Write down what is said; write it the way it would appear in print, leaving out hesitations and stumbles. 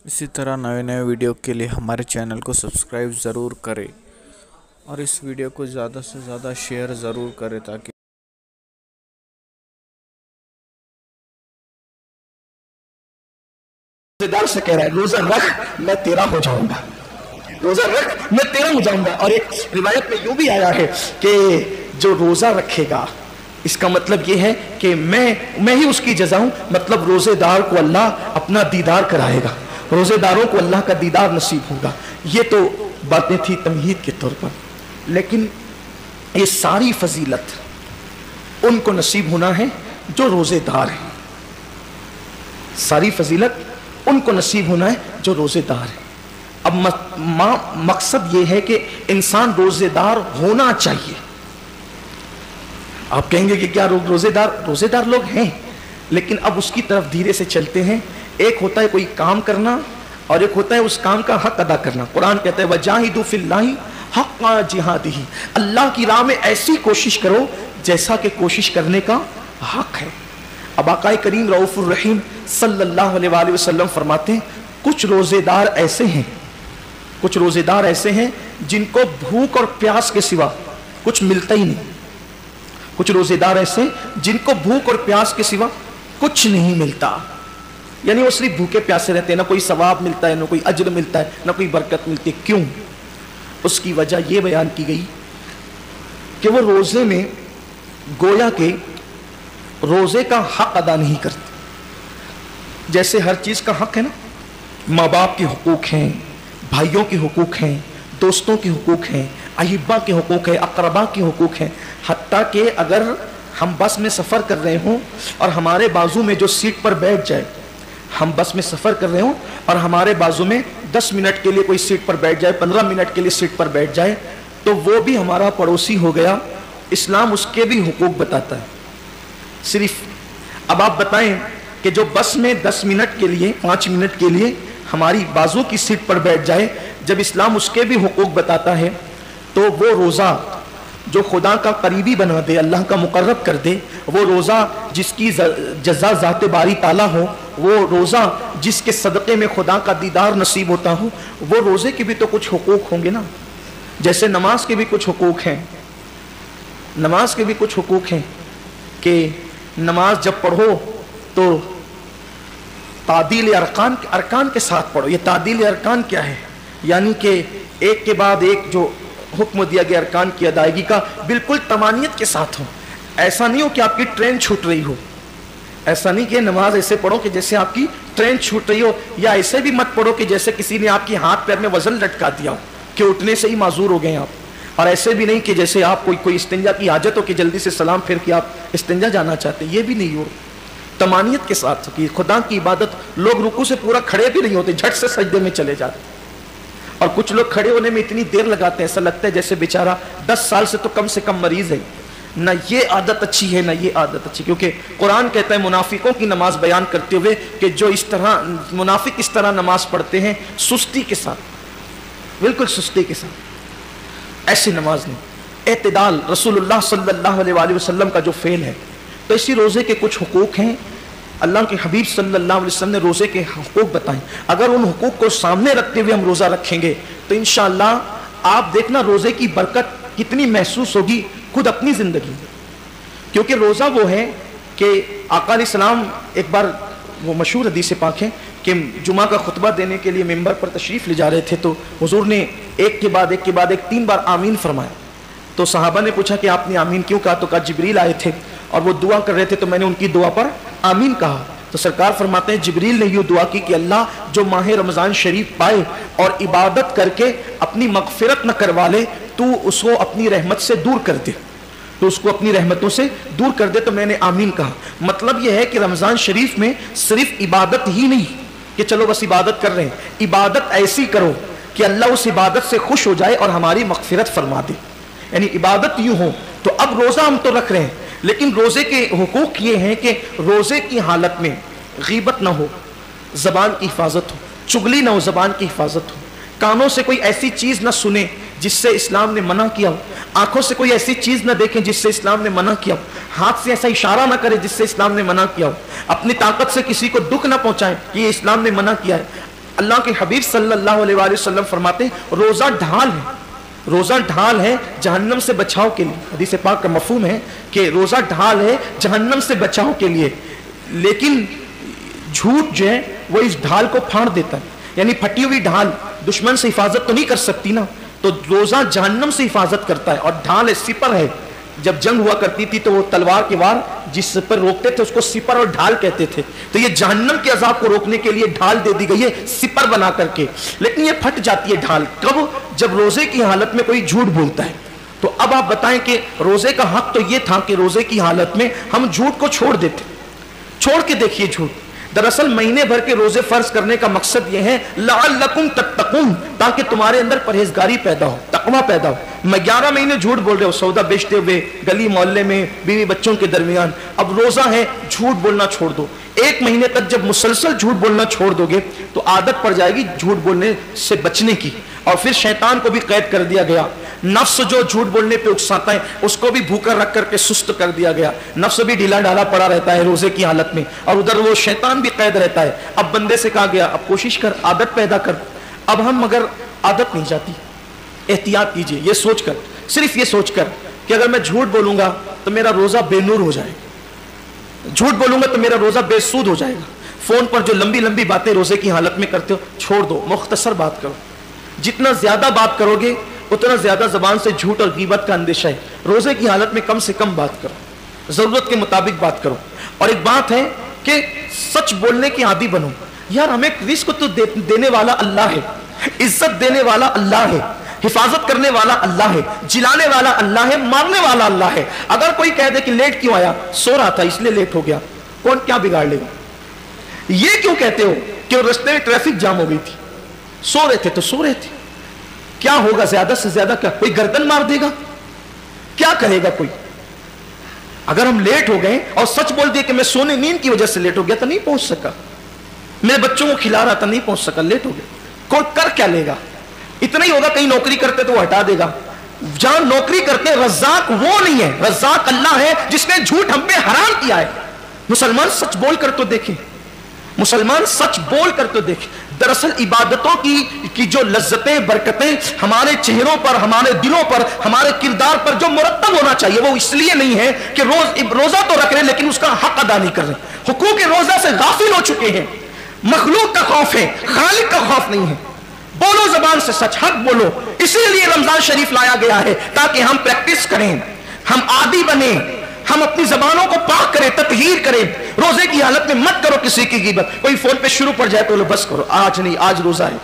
इसी तरह नए नए वीडियो के लिए हमारे चैनल को सब्सक्राइब ज़रूर करें और इस वीडियो को ज़्यादा से ज़्यादा शेयर ज़रूर करें ताकि रोजेदार से कह रहा है रोजा रख मैं तेरा हो जाऊंगा, रोजा रख मैं तेरा हो जाऊंगा। और एक रिवायत में यूं भी आया है कि जो रोजा रखेगा इसका मतलब ये है कि मैं ही उसकी जजा हूं, मतलब रोजेदार को अल्लाह अपना दीदार कराएगा, रोजेदारों को अल्लाह का दीदार नसीब होगा। ये तो बातें थी तमहीद के तौर पर, लेकिन ये सारी फजीलत उनको नसीब होना है जो रोजेदार है, सारी फजीलत उनको नसीब होना है जो रोजेदार है। अब मकसद ये है कि इंसान रोजेदार होना चाहिए। आप कहेंगे कि क्या रोजेदार लोग हैं, लेकिन अब उसकी तरफ धीरे से चलते हैं। एक होता है कोई काम करना और एक होता है उस काम का हक अदा करना। कुरान कहता है वजाहिदू फिल्लाहि हक्का जिहादिही, अल्लाह की राह में ऐसी कोशिश करो जैसा कि कोशिश करने का हक है। अब आकाए करीम रऊफुर रहीम सल्लल्लाहु अलैहि वसल्लम फरमाते हैं कुछ रोजेदार ऐसे हैं जिनको भूख और प्यास के सिवा कुछ मिलता ही नहीं। कुछ रोजेदार ऐसे जिनको भूख और प्यास के सिवा कुछ नहीं मिलता, यानी वो सिर्फ भूखे प्यासे रहते हैं, ना कोई सवाब मिलता है, ना कोई अज्र मिलता है, ना कोई बरकत मिलती है। क्यों? उसकी वजह यह बयान की गई कि वो रोजे में गोया के रोजे का हक अदा नहीं करते। जैसे हर चीज का हक है ना, माँ बाप के हुकूक हैं, भाइयों के हुकूक हैं, दोस्तों के हुकूक हैं, अहिब्बा के हुकूक है, अकरबा के हुकूक हैं। हत्ता कि अगर हम बस में सफ़र कर रहे हों और हमारे बाजू में जो सीट पर बैठ जाए, हम बस में सफ़र कर रहे हों और हमारे बाजू में 10 मिनट के लिए कोई सीट पर बैठ जाए, 15 मिनट के लिए सीट पर बैठ जाए, तो वो भी हमारा पड़ोसी हो गया। इस्लाम उसके भी हुकूक बताता है। सिर्फ अब आप बताएं कि जो बस में 10 मिनट के लिए, 5 मिनट के लिए हमारी बाजू की सीट पर बैठ जाए, जब इस्लाम उसके भी हुकूक बताता है, तो वो रोज़ा जो खुदा का करीबी बना दे, अल्लाह का मुकर्रब कर दे, वो रोज़ा जिसकी जज़ा ज़ाते बारी ताला हो, वो रोज़ा जिसके सदक़े में खुदा का दीदार नसीब होता हो, वो रोज़े के भी तो कुछ हुकूक होंगे ना। जैसे नमाज के भी कुछ हुकूक हैं, नमाज के भी कुछ हुकूक हैं कि नमाज जब पढ़ो तो तादील अरकान के साथ पढ़ो। ये तादील अरकान क्या है? यानी कि एक के बाद एक जो हुक्म दिया गया अरकान की अदायगी का बिल्कुल तमानियत के साथ हो। ऐसा नहीं हो कि आपकी ट्रेन छूट रही हो, ऐसा नहीं कि नमाज ऐसे पढ़ो कि जैसे आपकी ट्रेन छूट रही हो, या ऐसे भी मत पढ़ो कि जैसे किसी ने आपकी हाथ पैर में वजन लटका दिया हो कि उठने से ही माजूर हो गए आप। और ऐसे भी नहीं कि जैसे आप कोई इस्तिंजा की हाजत हो कि जल्दी से सलाम फिर के आप इस्तिंजा जाना चाहते, ये भी नहीं हो। तमानियत के साथ कि खुदा की इबादत, लोग रुकू से पूरा खड़े भी नहीं होते, झट से सजदे में चले जाते। और कुछ लोग खड़े होने में इतनी देर लगाते हैं, ऐसा लगता है जैसे बेचारा 10 साल से कम मरीज है। ना ये आदत अच्छी है, ना ये आदत अच्छी, क्योंकि कुरान कहता है मुनाफिकों की नमाज बयान करते हुए कि जो इस तरह मुनाफिक इस तरह नमाज पढ़ते हैं सुस्ती के साथ, बिल्कुल सुस्ती के साथ, ऐसी नमाज नहीं। एतदाल रसूलुल्लाह सल्लल्लाहु अलैहि वसल्लम का जो फेल है। तो इसी रोज़े के कुछ हुकूक हैं, अल्लाह के हबीब सल्लल्लाहु अलैहि वसल्लम ने रोज़े के हुकूक बताए। अगर उन हुकूक को सामने रखते हुए हम रोज़ा रखेंगे तो इंशाअल्लाह आप देखना रोज़े की बरकत कितनी महसूस होगी खुद अपनी ज़िंदगी में। क्योंकि रोज़ा वो है कि आका अलैहिस्सलाम, एक बार वो मशहूर हदीस पाक है कि जुमा का खुतबा देने के लिए मिंबर पर तशरीफ़ ले जा रहे थे, तो हुजूर ने एक के बाद एक 3 बार आमीन फरमाया। तो सहाबा ने पूछा कि आपने आमीन क्यों कहा? तो कहा जिब्रील आए थे और वो दुआ कर रहे थे तो मैंने उनकी दुआ पर आमीन कहा। तो सरकार फरमाते हैं जिब्रील ने यूँ दुआ की कि अल्लाह जो माह रमज़ान शरीफ पाए और इबादत करके अपनी मगफिरत न करवा ले, तू उसको अपनी रहमत से दूर कर दे, तो उसको अपनी रहमतों से दूर कर दे। तो मैंने आमीन कहा। मतलब यह है कि रमज़ान शरीफ में सिर्फ इबादत ही नहीं कि चलो बस इबादत कर रहे हैं, इबादत ऐसी करो कि अल्लाह उस इबादत से खुश हो जाए और हमारी मगफिरत फरमा दे, यानी इबादत यूँ हो। तो अब रोज़ा हम तो रख रहे हैं, लेकिन रोज़े के हुकूक ये हैं कि रोज़े की हालत में गीबत ना हो, ज़बान की हिफाजत हो, चुगली ना हो, ज़बान की हिफाजत हो, कानों से कोई ऐसी चीज़ ना सुने जिससे इस्लाम ने मना किया हो, आंखों से कोई ऐसी चीज़ ना देखें जिससे इस्लाम ने मना किया हो, हाथ से ऐसा इशारा ना करें जिससे इस्लाम ने मना किया हो, अपनी ताकत से किसी को दुख ना पहुंचाएं, ये इस्लाम ने मना किया है। اللہ کے حبیب صلی اللہ علیہ وآلہ وسلم فرماتے ہیں روزہ ڈھال ہے، روزہ ڈھال ہے جہنم سے بچاؤ کے لیے. حدیث پاک کا مفہوم ہے کہ روزہ ڈھال ہے جہنم سے بچاؤ کے لیے. لیکن جھوٹ جو ہے وہ اس ڈھال کو پھاڑ دیتا ہے. یعنی پھٹی ہوئی ڈھال دشمن سے حفاظت تو نہیں کر سکتی نا، تو روزہ جہنم سے حفاظت کرتا ہے. اور ڈھال ہے، سپر ہے. جب جنگ ہوا کرتی تھی تو وہ تلوار کے وار جس پر روکتے تھے اس کو سپر اور ڈھال کہتے تھے. تو یہ جہنم کے عذاب کو روکنے کے لیے ڈھال دے دی گئی ہے سپر بنا کر کے. لیکن یہ پھٹ جاتی ہے ڈھال کب؟ جب روزے کی حالت میں کوئی جھوٹ بولتا ہے. تو اب آپ بتائیں کہ روزے کا حق تو یہ تھا کہ روزے کی حالت میں ہم جھوٹ کو چھوڑ دیتے. چھوڑ کے دیکھیے جھوٹ. دراصل مہینے بھر کے روزے فرض کرنے کا مقصد یہ ہے لعلکم تتقون، تاکہ تمہارے اندر پرہیزگاری پیدا ہو، تقویٰ پیدا ہو. میں 11 مہینے جھوٹ بول رہے ہو سودا بیچتے ہوئے گلی محلے میں بیوی بچوں کے درمیان. اب روزہ ہے، جھوٹ بولنا چھوڑ دو. 1 مہینے تک جب مسلسل جھوٹ بولنا چھوڑ دو گے تو عادت پڑ جائے گی جھوٹ بولنے سے بچنے کی. اور پھر شیطان کو بھی قید کر دیا گیا. نفس جو جھوٹ بولنے پہ اکساتا ہے اس کو بھی بھوکا رکھ کر کے سست کر دیا گیا. نفس بھی ڈھیلا ڈھالا پڑا رہتا ہے روزے کی حالت میں، اور ادھر وہ شیطان بھی قید رہتا ہے. اب بندے سے کہا گیا اب کوشش کر، عادت پیدا کر. اب ہم مگر عادت نہیں جاتی. احتیاط کیجئے یہ سوچ کر، صرف یہ سوچ کر کہ اگر میں جھوٹ بولوں گا تو میرا روزہ بے نور ہو جائے گا، جھوٹ بولوں گا تو میرا روزہ بے سود ہو جائے گا. فون پر جو لمبی لمبی باتیں روزے کی حالت میں کرتے ہو چھوڑ دو، مختصر بات کرو. جتنا زیادہ بات کرو گے اتنا زیادہ زبان سے جھوٹ اور غیبت کا اندیشہ ہے. روزے کی حالت میں کم سے کم بات کرو، ضرورت کے مطابق بات کرو. اور ایک بات ہے کہ سچ بولنے کی عادی بنو. یار ہمیں رزق تو دینے والا اللہ ہے، عزت دینے والا اللہ ہے، حفاظت کرنے والا اللہ ہے، جلانے والا اللہ ہے، مارنے والا اللہ ہے. اگر کوئی کہہ دے کہ لیٹ کیوں آیا؟ سو رہا تھا اس لیے لیٹ ہو گیا. کون کیا بگاڑ لے گا؟ یہ کیوں کہتے ہو کہ رستے میں ٹریفک جام ہو گئی تھی؟ سو رہے تھے تو سو رہے تھے. کیا ہوگا زیادہ سے زیادہ؟ کیا کوئی گردن مار دے گا؟ کیا کہے گا کوئی؟ اگر ہم لیٹ ہو گئے اور سچ بول دیے کہ میں سونے نیند کی وجہ سے لیٹ ہو گیا تو نہیں پہنچ سکا، میرے بچوں کو کھلا رہا تھا نہیں پہنچ سکا، لیٹ ہو گیا. کوئی کر کیا لے گا؟ اتنا ہی ہوگا کہیں نوکری کرتے تو وہ ہٹا دے گا. جہاں نوکری کرتے رزاق وہ نہیں ہے، رزاق اللہ ہے جس نے جھوٹ ہم پہ حرام کیا ہے. مسلمان سچ بول کر تو دیکھیں، مسلمان سچ بول کر تو دیکھیں. دراصل عبادتوں کی جو لذتیں برکتیں ہمارے چہروں پر، ہمارے دلوں پر، ہمارے کردار پر جو مرتب ہونا چاہیے وہ اس لیے نہیں ہے کہ روزہ تو رکھ رہے لیکن اس کا حق ادا نہیں کر رہے. حقوق روزہ سے غافل ہو چکے ہیں. مخلوق کا خوف ہے، خالق کا خوف نہیں ہے. بولو زبان سے سچ، حق بولو. اسی لیے رمضان شریف لایا گیا ہے تاکہ ہم پریکٹس کریں، ہم عادی بنیں، ہم اپنی زبانوں کو پاک کریں، تطہیر کریں. روزے کی حالت میں مت کرو کسی کی غیبت. کوئی فون پہ شروع پڑ جائے تو بس کرو، آج نہیں، آج روزہ ہے.